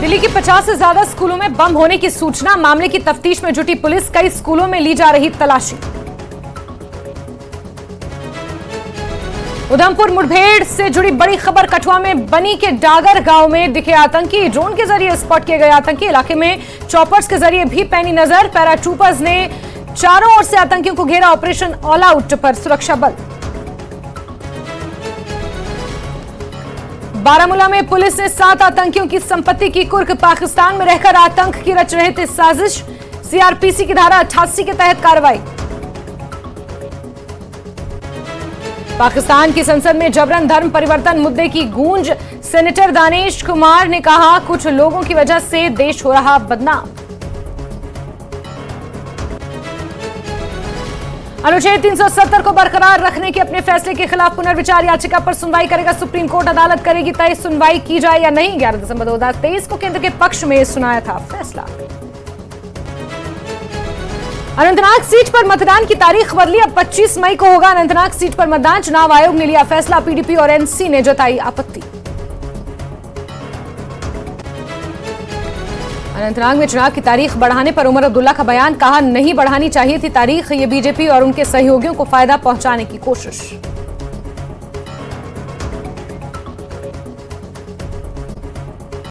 दिल्ली की 50 से ज्यादा स्कूलों में बम होने की सूचना। मामले की तफ्तीश में जुटी पुलिस, कई स्कूलों में ली जा रही तलाशी। उधमपुर मुठभेड़ से जुड़ी बड़ी खबर। कठुआ में बनी के डागर गांव में दिखे आतंकी। ड्रोन के जरिए स्पॉट किए गए आतंकी। इलाके में चॉपर्स के जरिए भी पैनी नजर। पैराट्रूपर्स ने चारों ओर से आतंकियों को घेरा। ऑपरेशन ऑल आउट पर सुरक्षा बल। बारामूला में पुलिस ने 7 आतंकियों की संपत्ति की कुर्क। पाकिस्तान में रहकर आतंक की रच रहे थे साजिश। सीआरपीसी की धारा 88 के तहत कार्रवाई। पाकिस्तान की संसद में जबरन धर्म परिवर्तन मुद्दे की गूंज। सेनेटर दानिश कुमार ने कहा, कुछ लोगों की वजह से देश हो रहा बदनाम। अनुच्छेद 370 को बरकरार रखने के अपने फैसले के खिलाफ पुनर्विचार याचिका पर सुनवाई करेगा सुप्रीम कोर्ट। अदालत करेगी तय सुनवाई की जाए या नहीं। 11 दिसंबर 2023 को केंद्र के पक्ष में सुनाया था फैसला। अनंतनाग सीट पर मतदान की तारीख बदली। अब 25 मई को होगा अनंतनाग सीट पर मतदान। चुनाव आयोग ने लिया फैसला। पीडीपी और एनसी ने जताई आपत्ति। अनंतनाग में चुनाव की तारीख बढ़ाने पर उमर अब्दुल्ला का बयान। कहा, नहीं बढ़ानी चाहिए थी तारीख। ये बीजेपी और उनके सहयोगियों को फायदा पहुंचाने की कोशिश।